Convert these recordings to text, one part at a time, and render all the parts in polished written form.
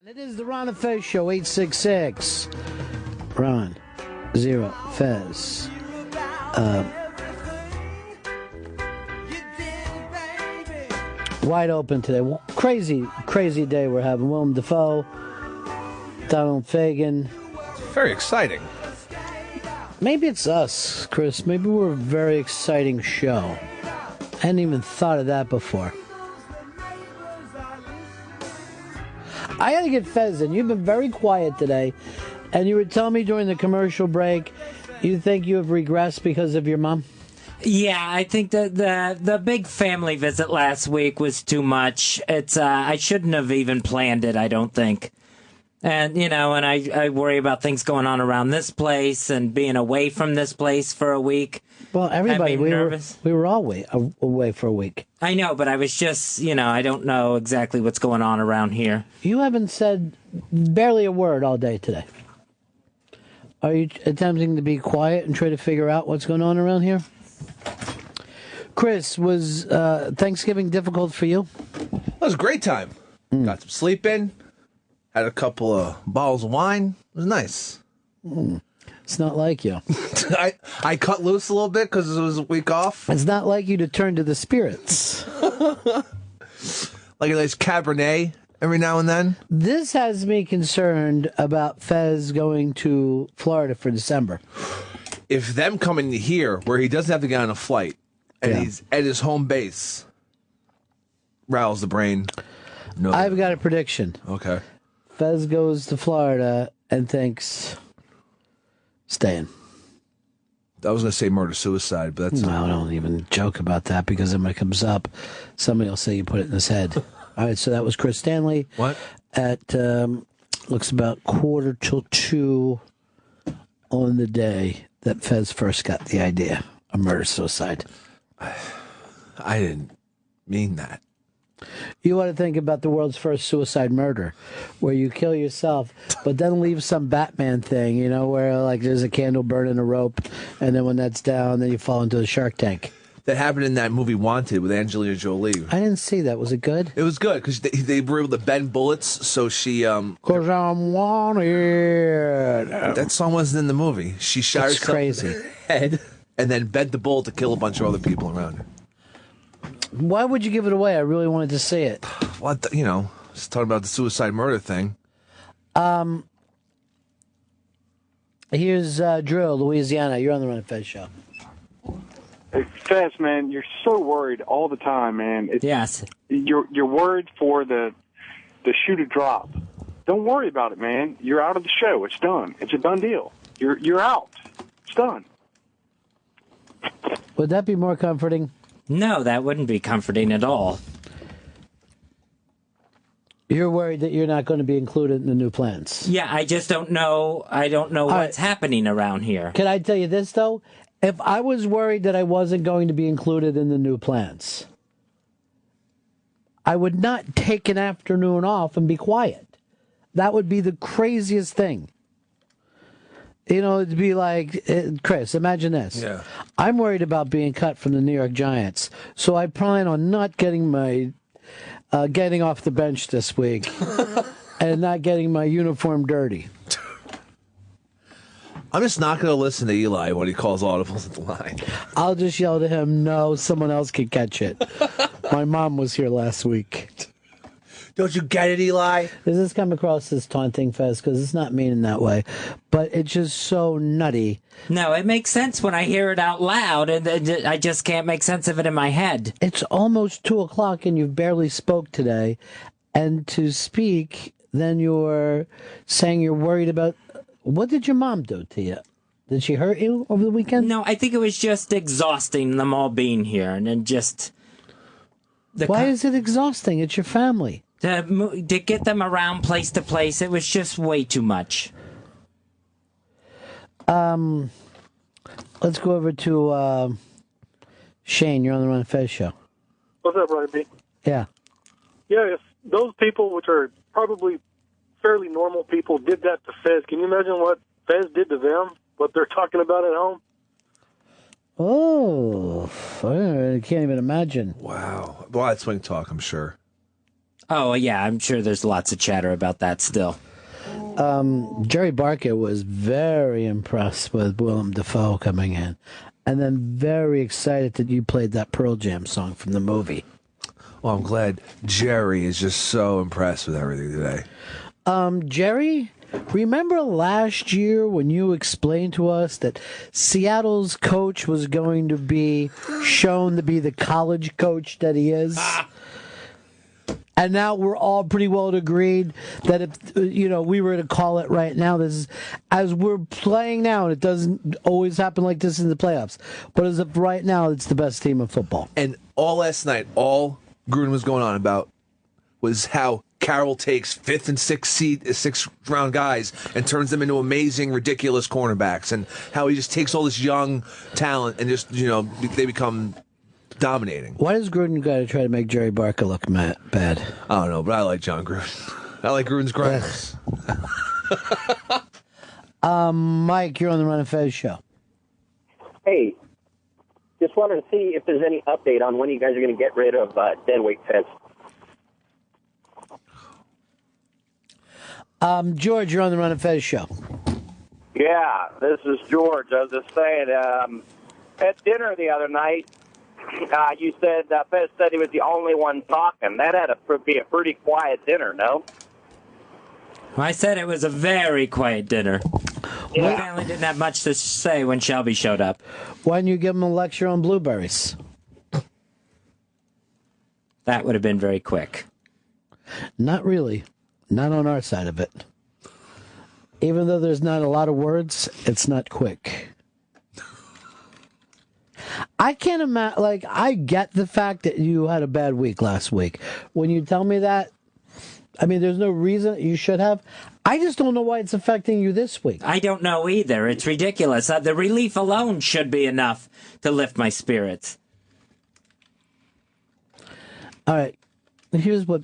It is the Ron and Fez Show, 866. Ron, 0, Fez. Wide open today. Crazy, crazy day we're having. Willem Dafoe, Donald Fagen. Very exciting. Maybe it's us, Chris. Maybe we're a very exciting show. I hadn't even thought of that before. I got to get Fez in. You've been very quiet today, and you were telling me during the commercial break you think you have regressed because of your mom? Yeah, I think that the big family visit last week was too much. It's I shouldn't have even planned it, I don't think. And, and I worry about things going on around this place and being away from this place for a week. Well, everybody, we were all away for a week. I know, but I was just, I don't know exactly what's going on around here. You haven't said barely a word all day today. Are you attempting to be quiet and try to figure out what's going on around here? Chris, was Thanksgiving difficult for you? It was a great time. Got some sleep in. Had a couple of bottles of wine. It was nice. It's not like you. I cut loose a little bit because it was a week off. It's not like you to turn to the spirits. Like a nice Cabernet every now and then. This has me concerned about Fez going to Florida for December. If them coming to here, where he doesn't have to get on a flight, and he's at his home base, rattles the brain. No, I've got a prediction. Okay. Fez goes to Florida and thinks, staying. I was going to say murder-suicide, but that's... No, don't even joke about that, because when it comes up, somebody will say you put it in his head. All right, so that was Chris Stanley. What? At, looks about 1:45 on the day that Fez first got the idea of murder-suicide. I didn't mean that. You want to think about the world's first suicide murder, where you kill yourself, but then leave some Batman thing, where like there's a candle burning a rope, and then when that's down, then you fall into the shark tank. That happened in that movie Wanted with Angelina Jolie. I didn't see that. Was it good? It was good because they were able to bend bullets, so she... Because I'm wanted. That song wasn't in the movie. She shot herself crazy. in the head and then bent the bullet to kill a bunch of other people around her. Why would you give it away? I really wanted to see it. What, just talking about the suicide murder thing. Here's Drew, Louisiana. You're on the Run and Fez show. Hey, Fez, man, you're so worried all the time, man. Yes. You're worried for the shoe to drop. Don't worry about it, man. You're out of the show. It's done. It's a done deal. You're out. It's done. Would that be more comforting? No, that wouldn't be comforting at all. You're worried that you're not going to be included in the new plans. Yeah, I just don't know. I don't know what's happening around here. Can I tell you this, though? If I was worried that I wasn't going to be included in the new plans, I would not take an afternoon off and be quiet. That would be the craziest thing. It'd be like, Chris, imagine this. Yeah. I'm worried about being cut from the New York Giants, so I plan on not getting my getting off the bench this week and not getting my uniform dirty. I'm just not going to listen to Eli when he calls audibles at the line. I'll just yell to him, no, someone else can catch it. My mom was here last week. Don't you get it, Eli? Does this come across as taunting, Fez? Because it's not mean in that way. But it's just so nutty. No, it makes sense when I hear it out loud, and I just can't make sense of it in my head. It's almost 2 o'clock, and you've barely spoke today. And to speak, then you're saying you're worried about... What did your mom do to you? Did she hurt you over the weekend? No, I think it was just exhausting, them all being here, and then just... Why is it exhausting? It's your family. To get them around place to place, it was just way too much. Let's go over to Shane. You're on the Ron and Fez show. What's up, Ronnie B? Yeah. Yeah, if those people, which are probably fairly normal people, did that to Fez, can you imagine what Fez did to them? What they're talking about at home? Oh, I can't even imagine. Wow. Well, that's swing talk, I'm sure. Oh, yeah, I'm sure there's lots of chatter about that still. Jerry Barker was very impressed with Willem Dafoe coming in, and then very excited that you played that Pearl Jam song from the movie. Well, I'm glad Jerry is just so impressed with everything today. Jerry, remember last year when you explained to us that Seattle's coach was going to be shown to be the college coach that he is? And now we're all pretty well agreed that if we were to call it right now, this is as we're playing now, and it doesn't always happen like this in the playoffs. But as of right now, it's the best team in football. And all last night, all Gruden was going on about was how Carroll takes 5th and 6th round guys and turns them into amazing, ridiculous cornerbacks, and how he just takes all this young talent and just they become dominating. Why does Gruden got to try to make Jerry Barker look bad? I don't know, but I like John Gruden. I like Gruden's grinders. Mike, you're on the Run and Fez show. Hey, just wanted to see if there's any update on when you guys are going to get rid of deadweight Fez. George, you're on the Run and Fez show. Yeah, this is George. I was just saying, at dinner the other night, you said Fez said he was the only one talking. That had to be a pretty quiet dinner, no? I said it was a very quiet dinner. Yeah. My family didn't have much to say when Shelby showed up. Why didn't you give him a lecture on blueberries? That would have been very quick. Not really. Not on our side of it. Even though there's not a lot of words, it's not quick. I can't imagine, I get the fact that you had a bad week last week. When you tell me that, I mean, there's no reason you should have. I just don't know why it's affecting you this week. I don't know either. It's ridiculous. The relief alone should be enough to lift my spirits. All right. Here's what...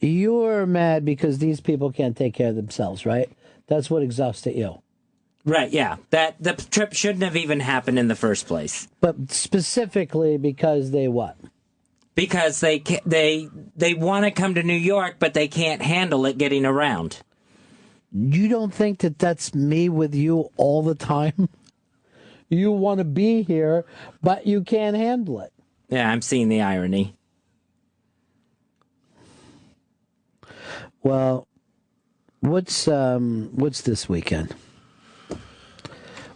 You're mad because these people can't take care of themselves, right? That's what exhausted you. Right, yeah. That the trip shouldn't have even happened in the first place. But specifically because they what? Because they want to come to New York, but they can't handle it getting around. You don't think that that's me with you all the time? You want to be here, but you can't handle it. Yeah, I'm seeing the irony. Well, what's this weekend?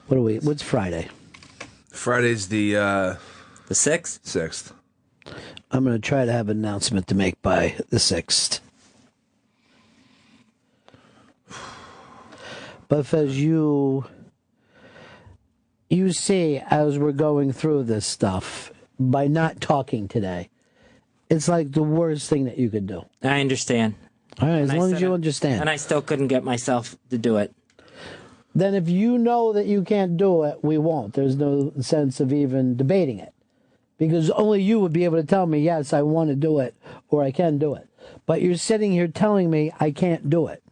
What's Friday? Friday's the 6th? 6th. I'm going to try to have an announcement to make by the 6th. But as you see, as we're going through this stuff, by not talking today, it's like the worst thing that you could do. I understand. All right, as long as you understand. And I still couldn't get myself to do it. Then if you know that you can't do it, we won't. There's no sense of even debating it. Because only you would be able to tell me, yes, I want to do it, or I can do it. But you're sitting here telling me I can't do it.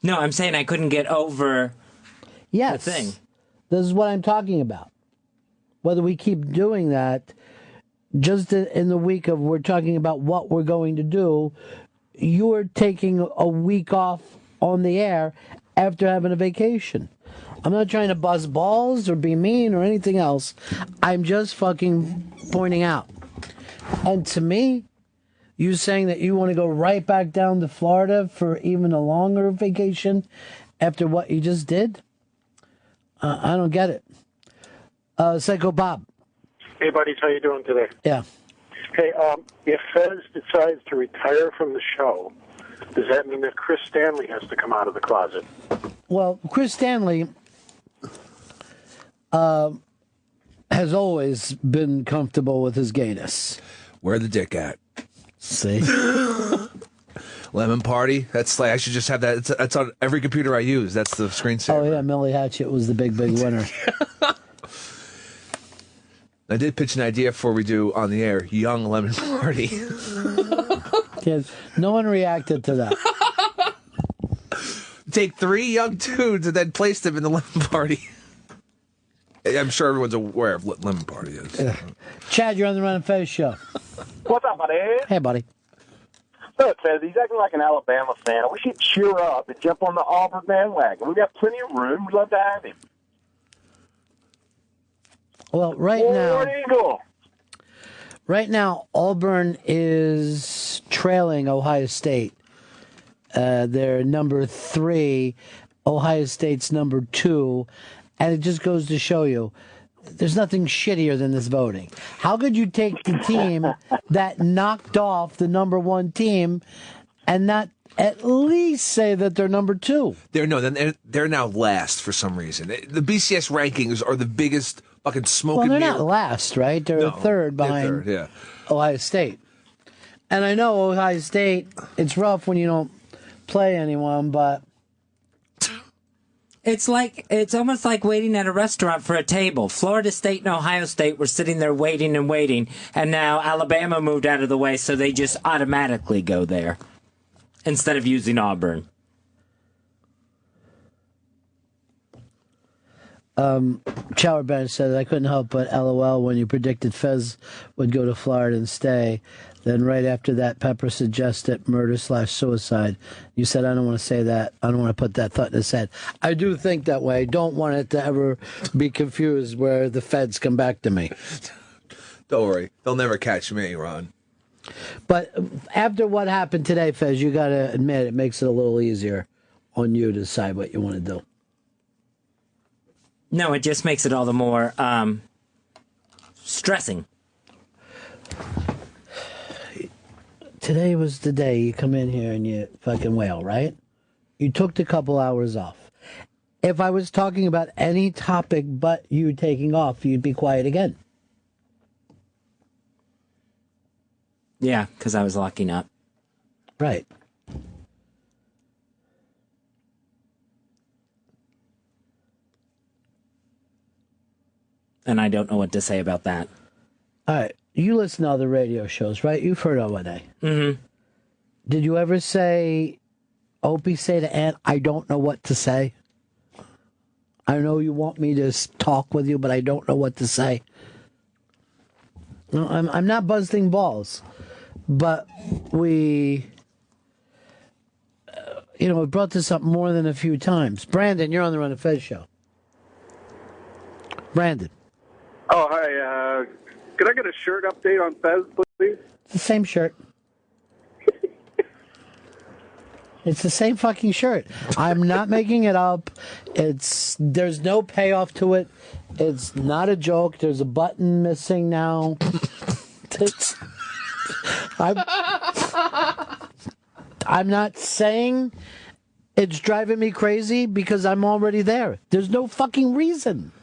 No, I'm saying I couldn't get over the thing. This is what I'm talking about. Whether we keep doing that, just in the week of we're talking about what we're going to do, you're taking a week off on the air after having a vacation. I'm not trying to buzz balls or be mean or anything else. I'm just fucking pointing out. And to me, you saying that you want to go right back down to Florida for even a longer vacation after what you just did? I don't get it. Psycho Bob. Hey, buddies, how you doing today? Yeah. Hey, if Fez decides to retire from the show, does that mean that Chris Stanley has to come out of the closet? Well, Chris Stanley has always been comfortable with his gayness. Where the dick at? See? Lemon Party. That's I should just have that. That's on every computer I use. That's the screensaver. Oh, yeah, Millie Hatchet was the big winner. I did pitch an idea for we do on the air, Young Lemon Party. Yes, no one reacted to that. Take 3 young dudes and then place them in the Lemon Party. I'm sure everyone's aware of what Lemon Party is. Chad, you're on the Run and Fez show. What's up, buddy? Hey, buddy. Look, Fez, he's acting like an Alabama fan. We should cheer up and jump on the Auburn bandwagon. We've got plenty of room. We'd love to have him. Well, right War Eagle. now, Auburn is trailing Ohio State. They're number 3. Ohio State's number 2. And it just goes to show you, there's nothing shittier than this voting. How could you take the team that knocked off the number 1 team and not at least say that they're number 2? They're now last for some reason. The BCS rankings are the biggest fucking smoke Well, and they're mirror. not last, right? They're third behind Ohio State. And I know Ohio State, it's rough when you don't play anyone, but... It's almost like waiting at a restaurant for a table. Florida State and Ohio State were sitting there waiting and waiting, and now Alabama moved out of the way, so they just automatically go there instead of using Auburn. Chower Bench says, I couldn't help but LOL when you predicted Fez would go to Florida and stay. Then right after that, Pepper suggested murder/suicide. You said, I don't want to say that. I don't want to put that thought in his head. I do think that way. I don't want it to ever be confused where the feds come back to me. Don't worry. They'll never catch me, Ron. But after what happened today, Fez, you got to admit it makes it a little easier on you to decide what you want to do. No, it just makes it all the more stressing. Today was the day you come in here and you fucking wail, right? You took the couple hours off. If I was talking about any topic but you taking off, you'd be quiet again. Yeah, because I was locking up. Right. And I don't know what to say about that. All right. You listen to other radio shows, right? You've heard O&A. Mm-hmm. Did you ever say, Opie say to Ant, I don't know what to say? I know you want me to talk with you, but I don't know what to say. No, I'm not busting balls. But we brought this up more than a few times. Brandon, you're on the Run of Fez show. Brandon. Oh, hi. Could I get a shirt update on Fez, please? It's the same shirt. It's the same fucking shirt. I'm not making it up. There's no payoff to it. It's not a joke. There's a button missing now. I'm not saying it's driving me crazy because I'm already there. There's no fucking reason.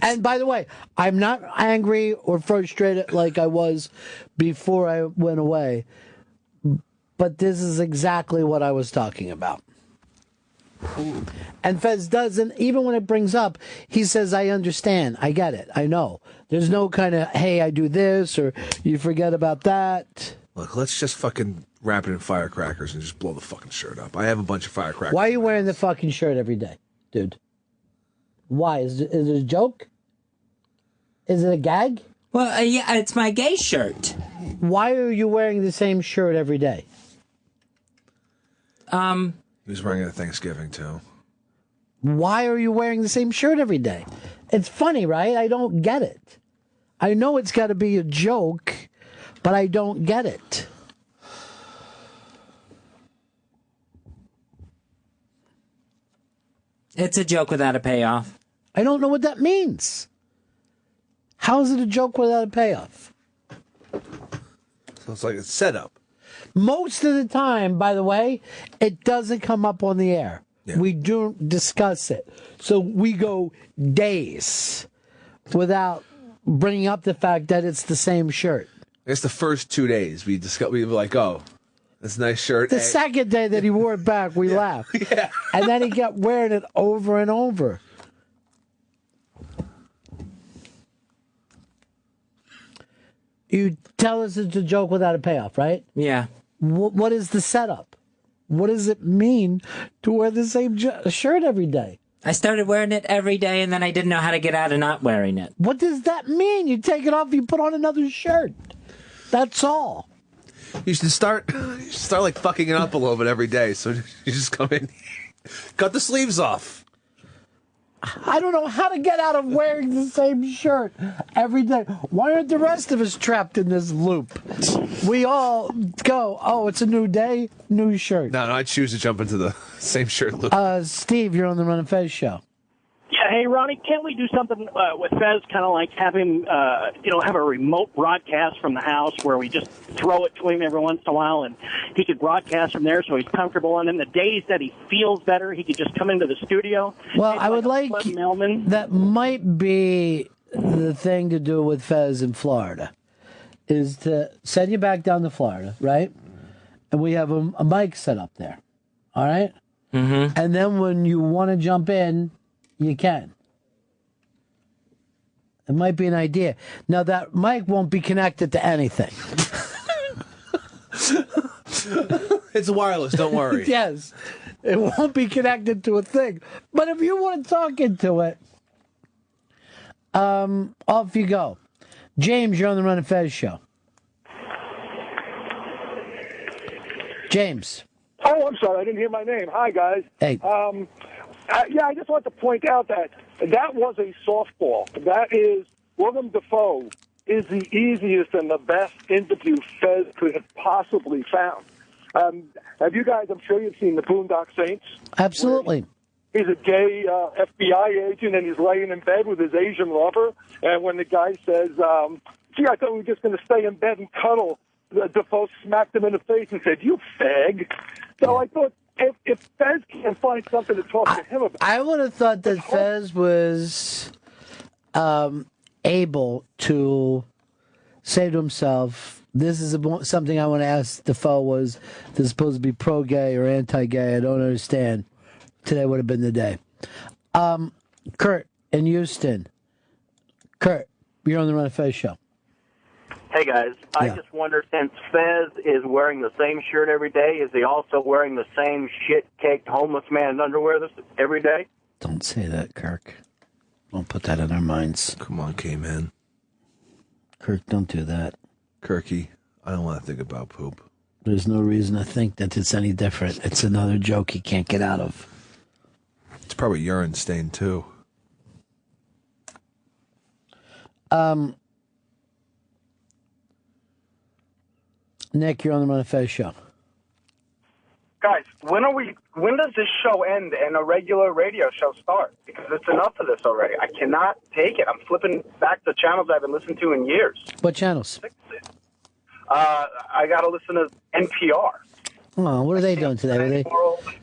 And by the way, I'm not angry or frustrated like I was before I went away. But this is exactly what I was talking about. And Fez doesn't, even when it brings up, he says, I understand. I get it. I know. There's no kind of, hey, I do this or you forget about that. Look, let's just fucking wrap it in firecrackers and just blow the fucking shirt up. I have a bunch of firecrackers. Why are you wearing the fucking shirt every day, dude? Why? Is it a joke? Is it a gag? Well, yeah, it's my gay shirt. Why are you wearing the same shirt every day? He was wearing it at Thanksgiving, too. Why are you wearing the same shirt every day? It's funny, right? I don't get it. I know it's got to be a joke, but I don't get it. It's a joke without a payoff. I don't know what that means. How is it a joke without a payoff? So it's like a setup. Most of the time, by the way, it doesn't come up on the air. Yeah. We don't discuss it. So we go days without bringing up the fact that it's the same shirt. It's the first 2 days we were like, oh, that's a nice shirt. The second day that he wore it back, we laughed. Yeah. And then he kept wearing it over and over. You tell us it's a joke without a payoff, right? Yeah. What is the setup? What does it mean to wear the same shirt every day? I started wearing it every day, and then I didn't know how to get out of not wearing it. What does that mean? You take it off, you put on another shirt. That's all. You should start like fucking it up a little bit every day. So you just come in, cut the sleeves off. I don't know how to get out of wearing the same shirt every day. Why aren't the rest of us trapped in this loop? We all go, oh, it's a new day, new shirt. No, I choose to jump into the same shirt loop. Steve, you're on the Run and Fez show. Yeah, hey, Ronnie, can't we do something with Fez, kind of like have him, have a remote broadcast from the house where we just throw it to him every once in a while, and he could broadcast from there so he's comfortable. And then the days that he feels better, he could just come into the studio. Well, Maybe I would like that might be the thing to do with Fez in Florida, is to send you back down to Florida, right? And we have a mic set up there, all right? Mm-hmm. And then when you want to jump in, you can. It might be an idea. Now, that mic won't be connected to anything. It's wireless, don't worry. Yes. It won't be connected to a thing. But if you want to talk into it, off you go. James, you're on the Run and Fez show. James. Oh, I'm sorry. I didn't hear my name. Hi, guys. Hey. I just want to point out that was a softball. That is, Willem Dafoe is the easiest and the best interview Fez could have possibly found. Have you guys, I'm sure you've seen the Boondock Saints. Absolutely. He's a gay FBI agent, and he's laying in bed with his Asian lover. And when the guy says, gee, I thought we were just going to stay in bed and cuddle, Defoe smacked him in the face and said, you fag. So I thought, if Fez can't find something to talk to him about... I would have thought that Fez was able to say to himself, this is something I want to ask Defoe, was this supposed to be pro-gay or anti-gay? I don't understand. Today would have been the day. Kurt in Houston. Kurt, you're on the Run and Fez show. Hey, guys. I just wonder, since Fez is wearing the same shirt every day, is he also wearing the same shit-caked homeless man underwear every day? Don't say that, Kirk. Don't put that in our minds. Come on, K-Man. Kirk, don't do that. Kirky, I don't want to think about poop. There's no reason to think that it's any different. It's another joke he can't get out of. It's probably urine stain, too. Nick, you're on the Run and Fez show. Guys, when does this show end and a regular radio show start? Because it's enough of this already. I cannot take it. I'm flipping back to channels I've been listening to in years. What channels? I got to listen to NPR. Oh, what are they doing today?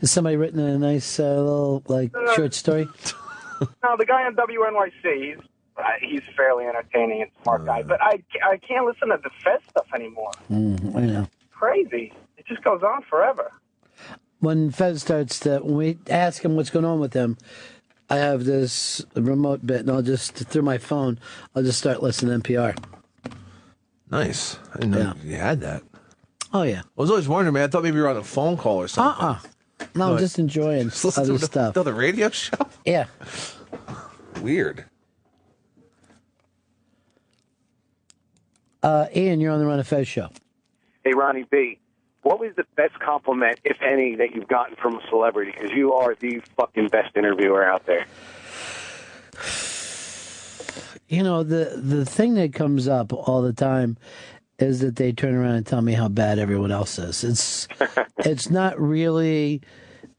Has somebody written a nice little short story? No, the guy on WNYC, he's fairly entertaining and smart guy, but I can't listen to the Fez stuff anymore. I know. Crazy. It just goes on forever. When Fez starts when we ask him what's going on with him, I have this remote bit, and I'll just, through my phone, I'll just start listening to NPR. Nice. I didn't know you had that. Oh, yeah. I was always wondering, man. I thought maybe you were on a phone call or something. No, I'm just enjoying other stuff. The radio show? Yeah. Weird. Ian, you're on the Run and Fez show. Hey, Ronnie B., what was the best compliment, if any, that you've gotten from a celebrity? Because you are the fucking best interviewer out there. You know, the thing that comes up all the time is that they turn around and tell me how bad everyone else is. It's not really...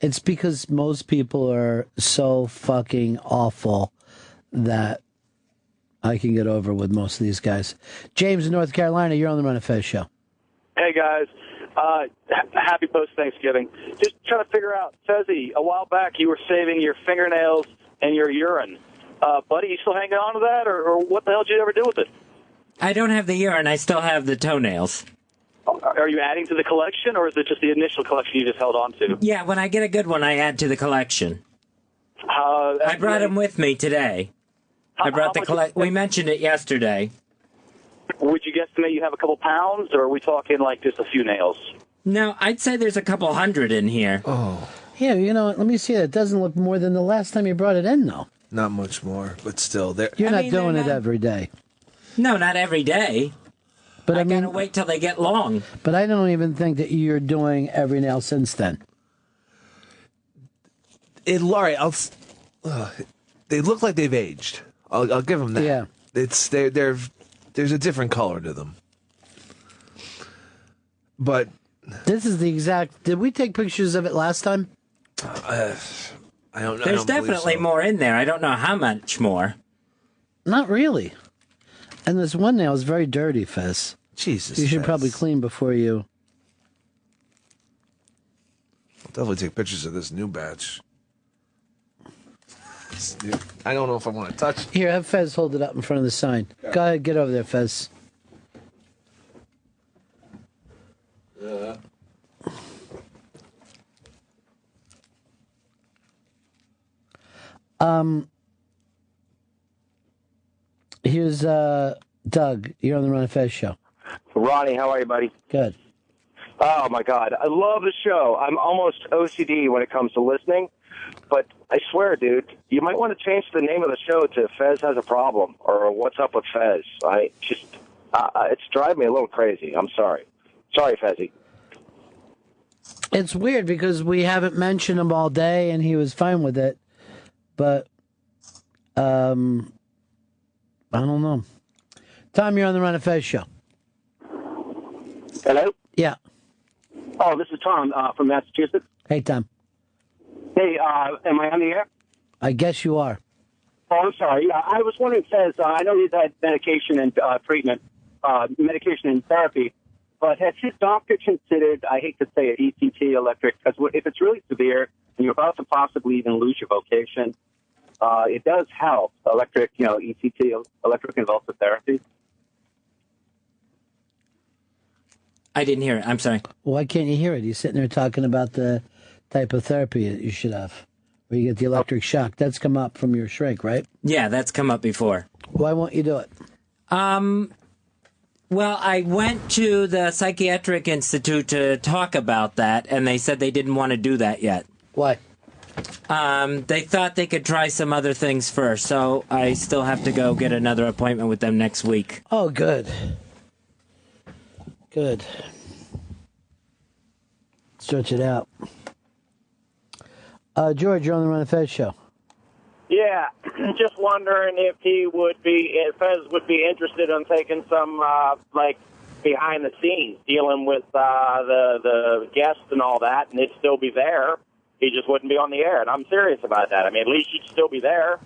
It's because most people are so fucking awful that I can get over with most of these guys. James in North Carolina, you're on the Run and Fez show. Hey, guys. Happy post-Thanksgiving. Just trying to figure out, Fezzy, a while back you were saving your fingernails and your urine. Buddy, you still hanging on to that, or what the hell did you ever do with it? I don't have the urine. I still have the toenails. Oh, are you adding to the collection, or is it just the initial collection you just held on to? Yeah, when I get a good one, I add to the collection. I brought them with me today. I brought the collection. We mentioned it yesterday. Would you guesstimate you have a couple pounds, or are we talking like just a few nails? No, I'd say there's a couple hundred in here. Oh. Yeah, you know, let me see it. It doesn't look more than the last time you brought it in, though. Not much more, but still. You're not doing it every day. No, not every day. But I gotta wait till they get long. But I don't even think that you're doing every nail since then. Laurie, they look like they've aged. I'll give them that. Yeah. There's a different color to them. But this is the exact. Did we take pictures of it last time? I don't know. There's definitely more in there. I don't know how much more. Not really. And this one nail is very dirty, Fez. Jesus. You should Fez. probably clean before you. I'll definitely take pictures of this new batch. I don't know if I want to touch it. Here, have Fez hold it up in front of the sign. Yeah. Go ahead, get over there, Fez. Yeah. Here's Doug. You're on the Ron and Fez show. Ronnie, how are you, buddy? Good. Oh, my God. I love the show. I'm almost OCD when it comes to listening. But I swear, dude, you might want to change the name of the show to Fez Has a Problem or What's Up with Fez. It's driving me a little crazy. I'm sorry. Sorry, Fezzy. It's weird because we haven't mentioned him all day and he was fine with it. But, I don't know. Tom, you're on the Ron and Fez show. Hello? Yeah. Oh, this is Tom from Massachusetts. Hey, Tom. Hey, am I on the air? I guess you are. Oh, I'm sorry. I was wondering, Fez, I know he's had medication and treatment, medication and therapy, but has his doctor considered, I hate to say it, ECT, electric, because if it's really severe and you're about to possibly even lose your vocation, it does help, electric, ECT, electroconvulsive therapy. I didn't hear it. I'm sorry. Why can't you hear it? He's sitting there talking about the type of therapy that you should have, where you get the electric shock. That's come up from your shrink, right? Yeah, that's come up before. Why won't you do it? Well, I went to the Psychiatric Institute to talk about that, and they said they didn't want to do that yet. Why? They thought they could try some other things first, so I still have to go get another appointment with them next week. Oh, good. Good. Stretch it out. George, you're on the Ron and Fez show. Yeah, just wondering if Fez would be interested in taking some, behind the scenes, dealing with the guests and all that, and it'd still be there. He just wouldn't be on the air, and I'm serious about that. I mean, at least you'd still be there.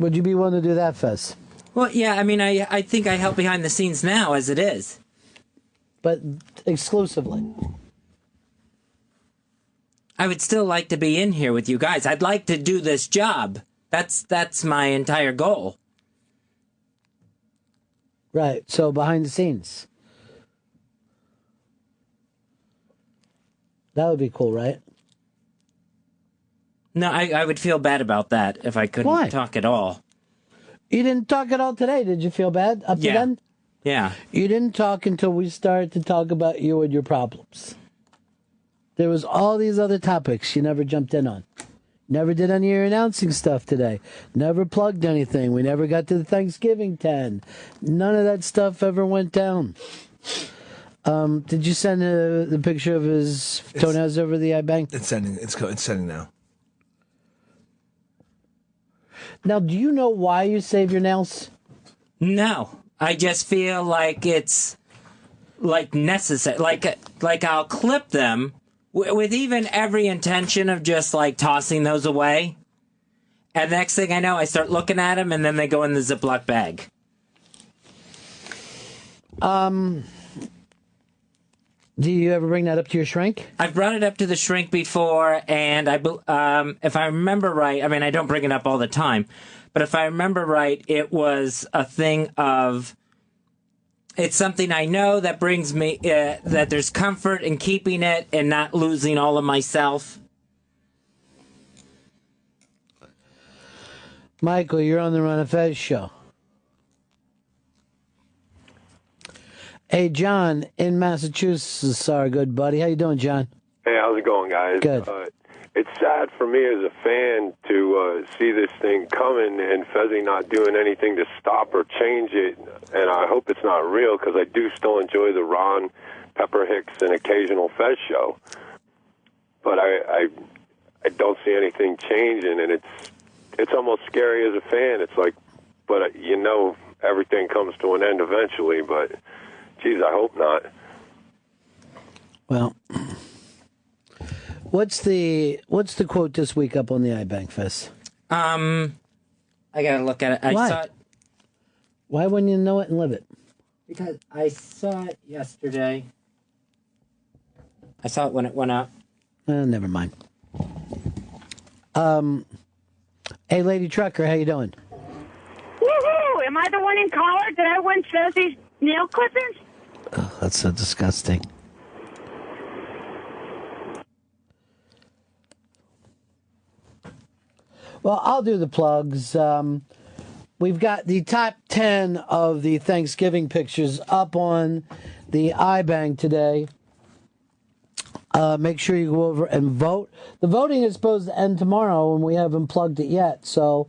Would you be willing to do that, Fez? Well, yeah, I mean, I think I help behind the scenes now as it is. But exclusively. I would still like to be in here with you guys. I'd like to do this job. That's my entire goal. Right. So behind the scenes. That would be cool, right? No, I would feel bad about that if I couldn't talk at all. You didn't talk at all today. Did you feel bad up to then? Yeah. You didn't talk until we started to talk about you and your problems. There was all these other topics you never jumped in on. Never did any of your announcing stuff today. Never plugged anything. We never got to the Thanksgiving 10. None of that stuff ever went down. Did you send the picture of his toenails over the iBank? It's sending. It's sending now. Now, do you know why you save your nails? No. I just feel like it's necessary. Like I'll clip them with even every intention of just tossing those away. And the next thing I know, I start looking at them and then they go in the Ziploc bag. Do you ever bring that up to your shrink? I've brought it up to the shrink before, and if I remember right, I mean, I don't bring it up all the time, but if I remember right, it was a thing of, it's something I know that brings me, that there's comfort in keeping it and not losing all of myself. Michael, you're on the Ron and Fez show. Hey, John in Massachusetts, our good buddy. How you doing, John? Hey, how's it going, guys? Good. it's sad for me as a fan to see this thing coming and Fezzy not doing anything to stop or change it. And I hope it's not real because I do still enjoy the Ron, Pepper Hicks, and occasional Fez show. But I don't see anything changing, and it's almost scary as a fan. It's like, but you know, everything comes to an end eventually. But geez, I hope not. Well, what's the quote this week up on the iBank Fest? I gotta look at it. Why? I saw it Why wouldn't you know it and live it? because I saw it yesterday. I saw it when it went up. Never mind. Hey, Lady Trucker, how you doing? Woohoo! Am I the one in collar? Did I win Fezzy's nail clippings? Oh, that's so disgusting. Well, I'll do the plugs. We've got the top 10 of the Thanksgiving pictures up on the iBank today. Make sure you go over and vote. The voting is supposed to end tomorrow, and we haven't plugged it yet. So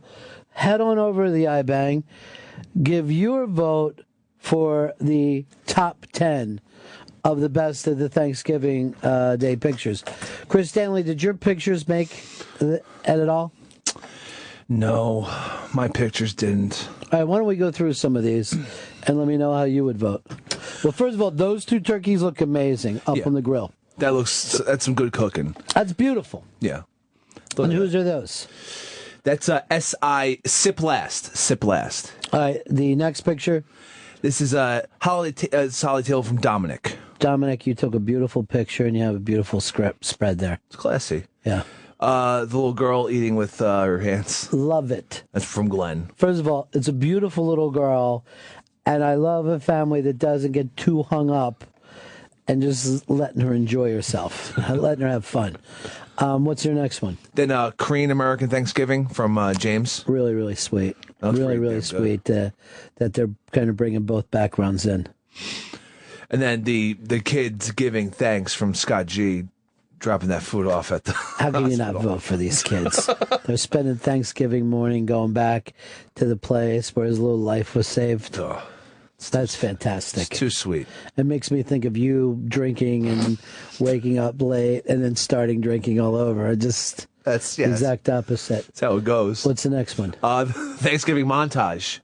head on over to the iBank. Give your vote for the top 10 of the best of the Thanksgiving Day pictures. Chris Stanley, did your pictures make it at all? No, my pictures didn't. All right, why don't we go through some of these and let me know how you would vote. Well, first of all, those two turkeys look amazing up on the grill. That's some good cooking. That's beautiful. Yeah. And whose are those? That's S.I. Sip Last. All right, the next picture. This is a holiday tale from Dominic. Dominic, you took a beautiful picture and you have a beautiful spread there. It's classy. Yeah. The little girl eating with her hands. Love it. That's from Glenn. First of all, it's a beautiful little girl, and I love a family that doesn't get too hung up and just letting her enjoy herself, letting her have fun. What's your next one? Then Korean American Thanksgiving from James. Really, really sweet. Really sweet that they're kind of bringing both backgrounds in. And then the kids giving thanks from Scott G. Dropping that food off at the How can you not vote for these kids? They're spending Thanksgiving morning going back to the place where his little life was saved. Oh, that's fantastic. It's too sweet. It makes me think of you drinking and waking up late and then starting drinking all over. That's the exact opposite. That's how it goes. What's the next one? Thanksgiving montage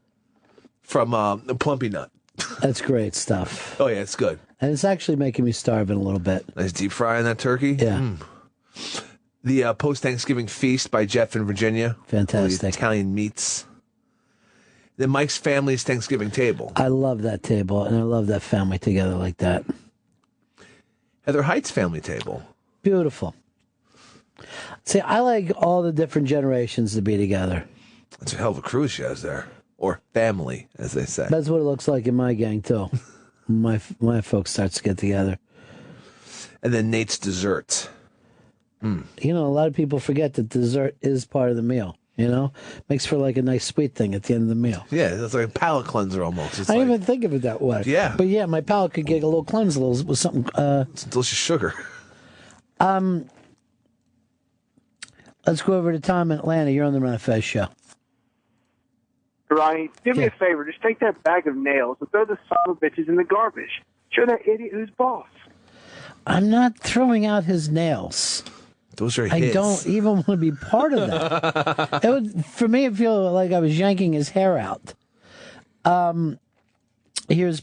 from Plumpy Nut. That's great stuff. Oh, yeah, it's good. And it's actually making me starving a little bit. Nice deep fry on that turkey. Yeah. The post-Thanksgiving feast by Jeff in Virginia. Fantastic. All the Italian meats. Then Mike's family's Thanksgiving table. I love that table, and I love that family together like that. Heather Heights family table. Beautiful. See, I like all the different generations to be together. That's a hell of a crew she has there. Or family, as they say. That's what it looks like in my gang, too. My folks starts to get together. And then Nate's dessert. You know, a lot of people forget that dessert is part of the meal. You know, makes for like a nice sweet thing at the end of the meal. Yeah, it's like a palate cleanser almost. I didn't even think of it that way. Yeah, but yeah, my palate could get a little cleansed with something. It's delicious sugar. Let's go over to Tom in Atlanta. You're on the Ron Fez show. Ronnie, do me a favor. Just take that bag of nails and throw the son of bitches in the garbage. Show that idiot who's boss. I'm not throwing out his nails. Those are his. I don't even want to be part of that. For me, it feel like I was yanking his hair out. Here's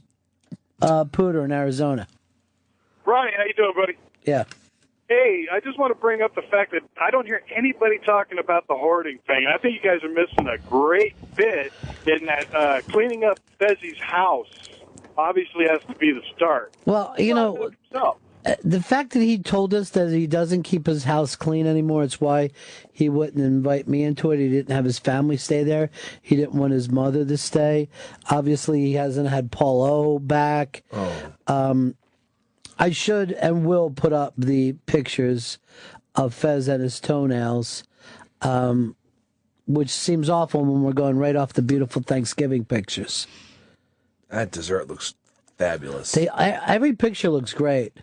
Pooter in Arizona. Ronnie, how you doing, buddy? Yeah. Hey, I just want to bring up the fact that I don't hear anybody talking about the hoarding thing. I think you guys are missing a great bit in that cleaning up Fezzy's house obviously has to be the start. Well, you know, the fact that he told us that he doesn't keep his house clean anymore, it's why he wouldn't invite me into it. He didn't have his family stay there. He didn't want his mother to stay. Obviously, he hasn't had Paul O back. I should and will put up the pictures of Fez and his toenails, which seems awful when we're going right off the beautiful Thanksgiving pictures. That dessert looks fabulous. Every picture looks great.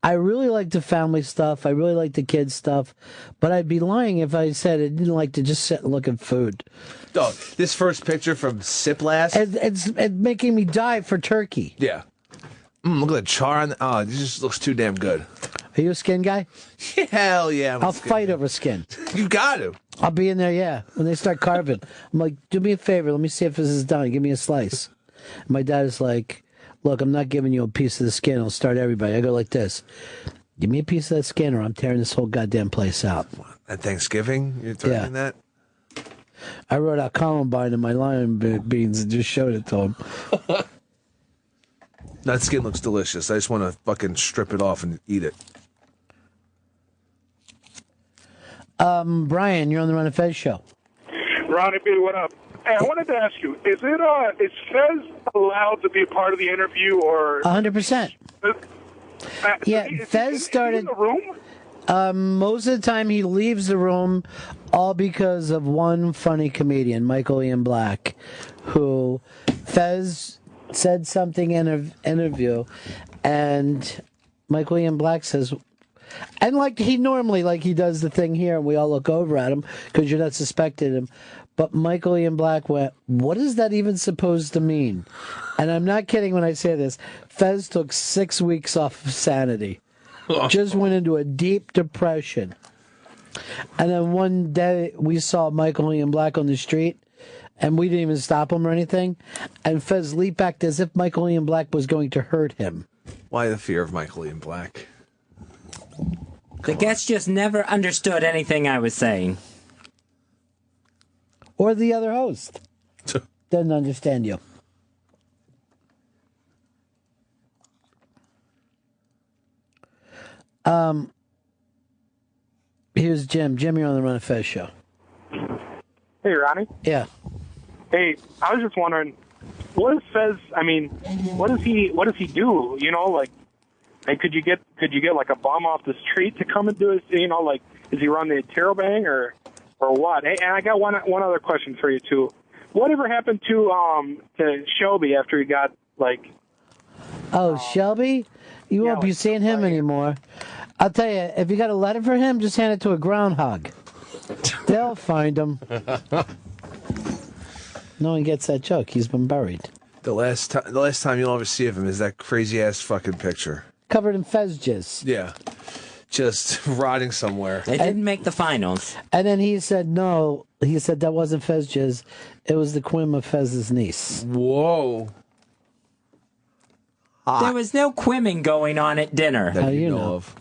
I really like the family stuff. I really like the kids stuff. But I'd be lying if I said I didn't like to just sit and look at food. Oh, this first picture from Siplast. It's making me die for turkey. Yeah. Look at the char on. Oh, it just looks too damn good. Are you a skin guy? Hell yeah. I'll fight over skin. You got to. I'll be in there, yeah. When they start carving, I'm like, do me a favor. Let me see if this is done. Give me a slice. And my dad is like, look, I'm not giving you a piece of the skin. I'll start everybody. I go like this. Give me a piece of that skin or I'm tearing this whole goddamn place out. At Thanksgiving, you're threatening that? I wrote out Columbine in my lima beans and just showed it to him. That skin looks delicious. I just want to fucking strip it off and eat it. Brian, you're on the Ron and Fez show. Ronnie B, what up? Hey, I wanted to ask you, is Fez allowed to be a part of the interview or 100%? Yeah, Fez started. In the room? Most of the time he leaves the room, all because of one funny comedian, Michael Ian Black, who Fez said something in an interview, and Michael Ian Black says, and like he normally, like he does the thing here, and we all look over at him because you're not suspecting him. But Michael Ian Black went, what is that even supposed to mean? And I'm not kidding when I say this. Fez took 6 weeks off of sanity. Just went into a deep depression. And then one day we saw Michael Ian Black on the street, and we didn't even stop him or anything. And Fez leaped back as if Michael Ian Black was going to hurt him. Why the fear of Michael Ian Black? The guest just never understood anything I was saying. Or the other host. Doesn't understand you. Here's Jim. Jim, you're on the Ron and Fez show. Hey, Ronnie. Yeah. Hey, I was just wondering, what does Fez? I mean, what does he do? You know, like could you get like a bum off the street to come and do his? You know, like does he run the Terrabang or what? Hey, and I got one other question for you too. Whatever happened to Shelby after he got like? Oh, Shelby, you won't be seeing him anymore. I'll tell you, if you got a letter for him, just hand it to a groundhog. They'll find him. No one gets that joke. He's been buried. The last time you'll ever see of him is that crazy ass fucking picture. Covered in Fez jizz. Yeah. Just rotting somewhere. They didn't make the finals. And then he said no. He said that wasn't Fez jizz. It was the quim of Fez's niece. Whoa. There was no quimming going on at dinner. How do you know of?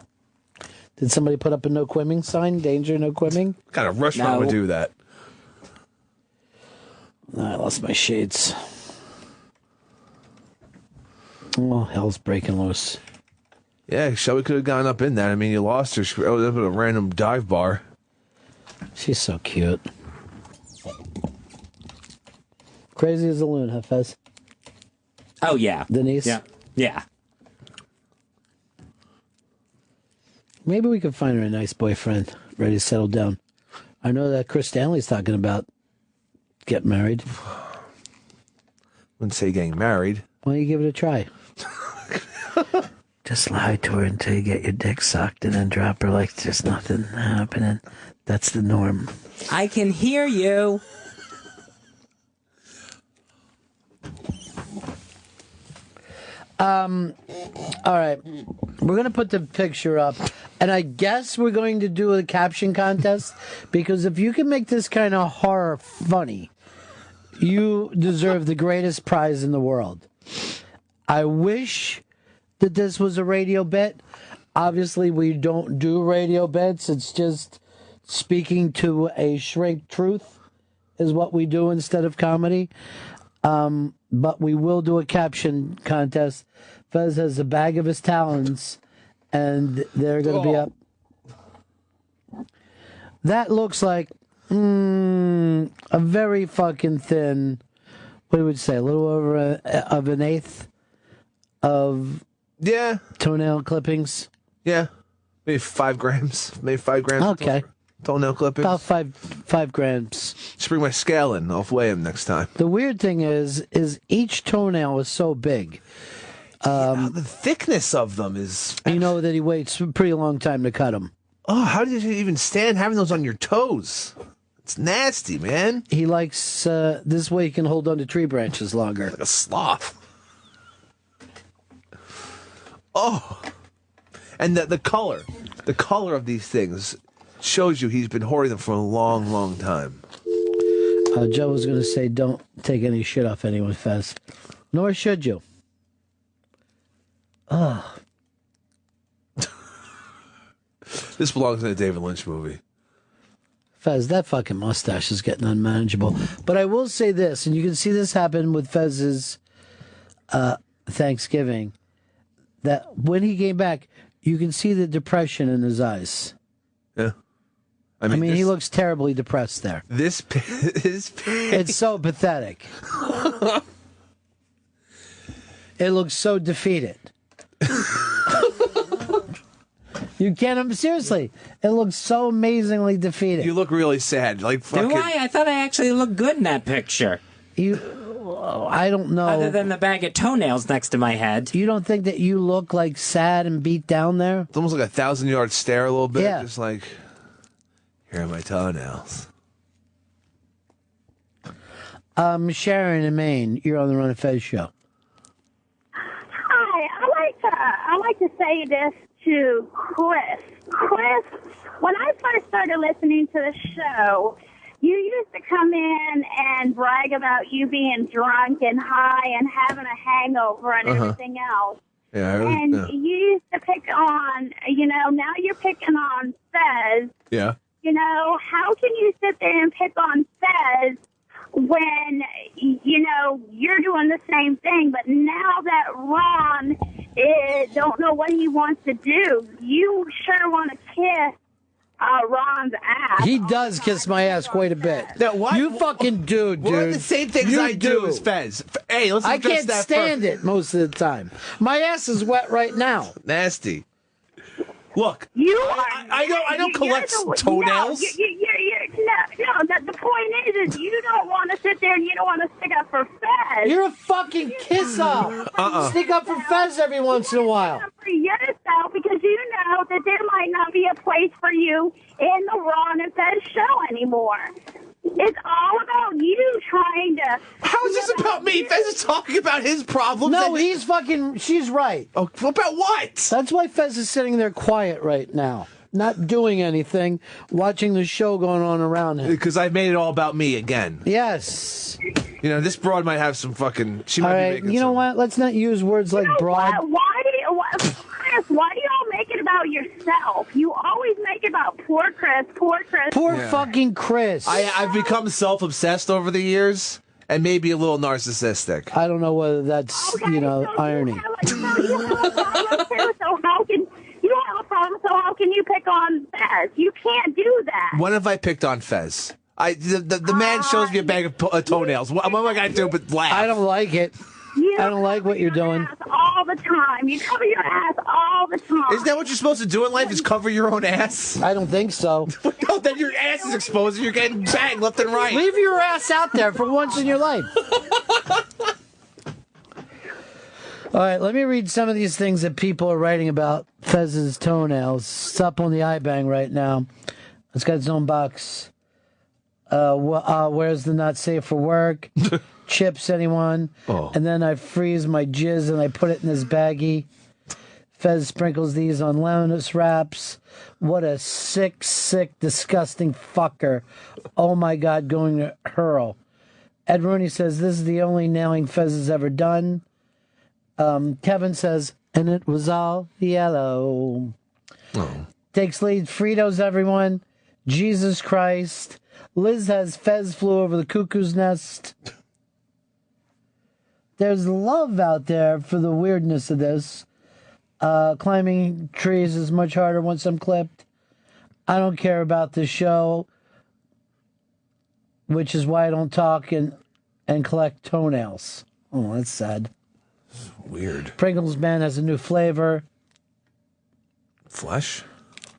Did somebody put up a no quimming sign? Danger, no quimming? What kind of restaurant would do that? I lost my shades. Oh, hell's breaking loose. Yeah, Shelby could have gone up in that. I mean, you lost her. She was up at a random dive bar. She's so cute. Crazy as a loon, huh, Fez? Oh, yeah. Denise? Yeah. Maybe we could find her a nice boyfriend, ready to settle down. I know that Chris Stanley's talking about getting married. Wouldn't say getting married. Why don't you give it a try? Just lie to her until you get your dick sucked and then drop her like there's nothing happening. That's the norm. I can hear you. All right. We're going to put the picture up. And I guess we're going to do a caption contest. Because if you can make this kind of horror funny, you deserve the greatest prize in the world. I wish that this was a radio bit. Obviously, we don't do radio bits. It's just speaking to a shrink truth is what we do instead of comedy. But we will do a caption contest. Fez has a bag of his talons, and they're going to be up. That looks like a very fucking thin, what would you say, a little over of an eighth of toenail clippings? Yeah. Maybe 5 grams. Maybe 5 grams. Okay. Toenail clippings. About 5 grams. Just bring my scale in. I'll weigh him next time. The weird thing is each toenail is so big. The thickness of them is... You know that he waits a pretty long time to cut them. Oh, how did you even stand having those on your toes? It's nasty, man. He likes, this way he can hold on to tree branches longer. Like a sloth. Oh. And the color of these things shows you he's been hoarding them for a long, long time. Joe was going to say, don't take any shit off anyone, Fez. Nor should you. Ugh. This belongs in a David Lynch movie. Fez, that fucking mustache is getting unmanageable. But I will say this, and you can see this happen with Fez's Thanksgiving, that when he came back, you can see the depression in his eyes. Yeah. I mean he looks terribly depressed there. It's so pathetic. It looks so defeated. You can't. Seriously, it looks so amazingly defeated. You look really sad. Like fucking. Do I? I thought I actually looked good in that picture. I don't know. Other than the bag of toenails next to my head. You don't think that you look like sad and beat down there? It's almost like a 1,000-yard stare a little bit. Yeah. Just like, here are my toenails. Sharon in Maine, you're on the Run of Fez show. Hi, I like to say this to Chris. Chris, when I first started listening to the show, you used to come in and brag about you being drunk and high and having a hangover and everything else. Yeah, You used to pick on, now you're picking on Fez. Yeah. How can you sit there and pick on Fez when, you're doing the same thing, but now that Ron don't know what he wants to do, you sure want to kiss Ron's ass. He does kiss my ass quite a bit. You fucking do, dude. What are the same things You I do as Fez? Hey, let's I address can't that stand first. it most of the time. My ass is wet right now. Nasty. Look, I don't collect No, toenails. the point is you don't want to sit there and you don't want to stick up for Fez. You're a fucking kisser. Stick up for Fez every once in a while. For yourself, because you know that there might not be a place for you in the Ron and Fez show anymore. It's all about you trying to... How is this about me? Fez is talking about his problems. No, she's right. Oh, about what? That's why Fez is sitting there quiet right now. Not doing anything, watching the show going on around him. Because I've made it all about me again. Yes. This broad might have some fucking... She All might right, be making you know what? Let's not use words like broad. Chris, why do y'all make it about yourself? You always make it about poor Chris. Poor fucking Chris. I've become self-obsessed over the years and maybe a little narcissistic. I don't know whether that's, irony. So you don't have a problem, so how can you pick on Fez? You can't do that. When have I picked on Fez? The man shows me a bag of toenails. What am I going to do but laugh? I don't like it. I don't like what you're doing. All the time. You cover your ass all the time. Isn't that what you're supposed to do in life, is cover your own ass? I don't think so. No, then your ass is exposed and you're getting banged left and right. Leave your ass out there for once in your life. All right, let me read some of these things that people are writing about Fez's toenails. It's up on the iBang right now. It's got its own box. Where's the not safe for work? Chips, anyone? Oh. And then I freeze my jizz and I put it in this baggie. Fez sprinkles these on lettuce wraps. What a sick, disgusting fucker. Oh my God, going to hurl. Ed Rooney says, this is the only nailing Fez has ever done. Kevin says, and it was all yellow. Oh. Takes lead, Fritos, everyone. Jesus Christ. Liz has Fez flew over the cuckoo's nest. There's love out there for the weirdness of this. Climbing trees is much harder once I'm clipped. I don't care about the show, which is why I don't talk and collect toenails. Oh, that's sad. Weird. Pringles Man has a new flavor. Flesh?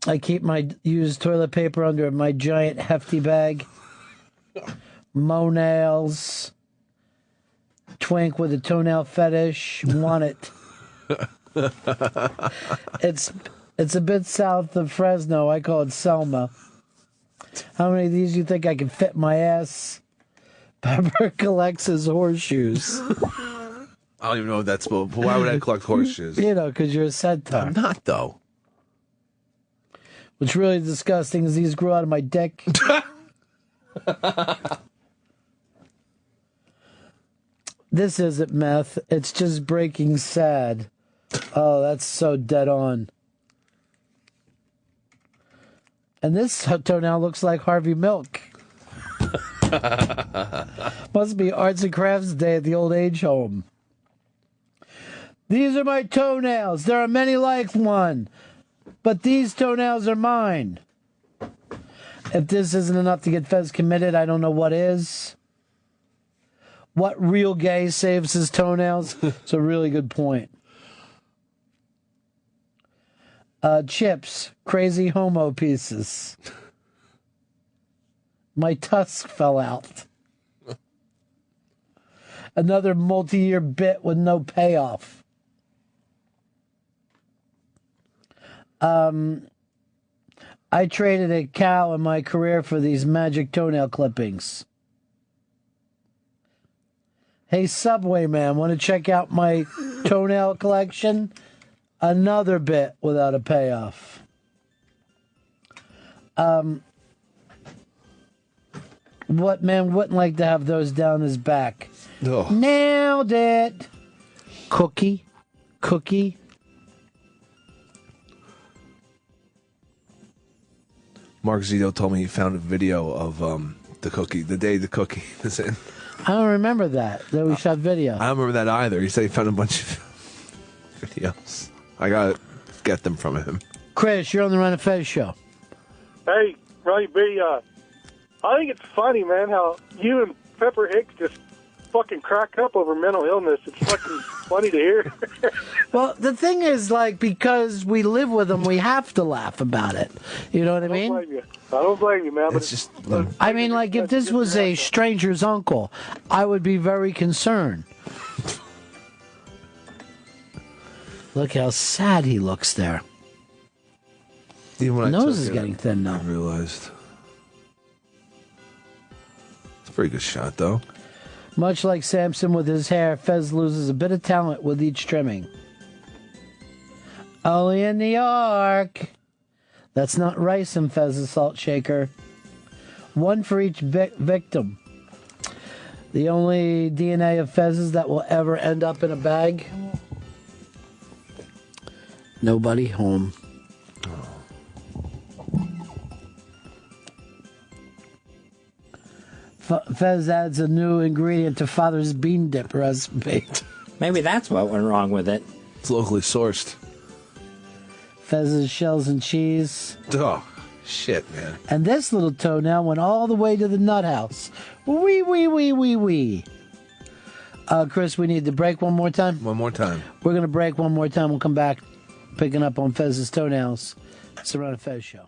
I keep my used toilet paper under my giant hefty bag. Toenails. Twink with a toenail fetish. Want it. It's a bit south of Fresno. I call it Selma. How many of these do you think I can fit in my ass? Pepper collects his horseshoes. I don't even know what that's about. Why would I collect horseshoes? You know, because you're a centaur. I'm not, though. What's really disgusting is these grew out of my dick. This isn't meth. It's just Breaking Sad. Oh, that's so dead on. And this toenail looks like Harvey Milk. Must be Arts and Crafts Day at the old age home. These are my toenails. There are many like one, but these toenails are mine. If this isn't enough to get Fez committed, I don't know what is. What real gay saves his toenails? It's a really good point. Chips, crazy homo pieces. My tusk fell out. Another multi-year bit with no payoff. I traded a cow in my career for these magic toenail clippings. Hey, Subway Man, want to check out my toenail collection? Another bit without a payoff. What man wouldn't like to have those down his back? Oh. Nailed it. Cookie. Mark Zito told me he found a video of the cookie, the day the cookie was in. I don't remember that we shot video. I don't remember that either. He said he found a bunch of videos. I gotta get them from him. Chris, you're on the Run of Fez show. Hey, Ronnie B, I think it's funny, man, how you and Pepper Hicks just fucking crack up over mental illness. It's fucking funny to hear. Well, the thing is, like, because we live with them, we have to laugh about it. You know what I mean? I don't blame you, man. But It's just... I mean, like, if this was a stranger's uncle, I would be very concerned. Look how sad he looks there. Even when Nose I is took getting thin now. I realized. It's a pretty good shot, though. Much like Samson with his hair, Fez loses a bit of talent with each trimming. Only in New York. That's not rice in Fez's salt shaker. One for each victim. The only DNA of Fez's that will ever end up in a bag. Nobody home. Fez adds a new ingredient to Father's bean dip recipe. Maybe that's what went wrong with it. It's locally sourced. Fez's shells and cheese. Oh, shit, man. And this little toenail went all the way to the nut house. Wee. Chris, we need to break one more time? One more time. We're going to break one more time. We'll come back picking up on Fez's toenails. It's the Run of Fez show.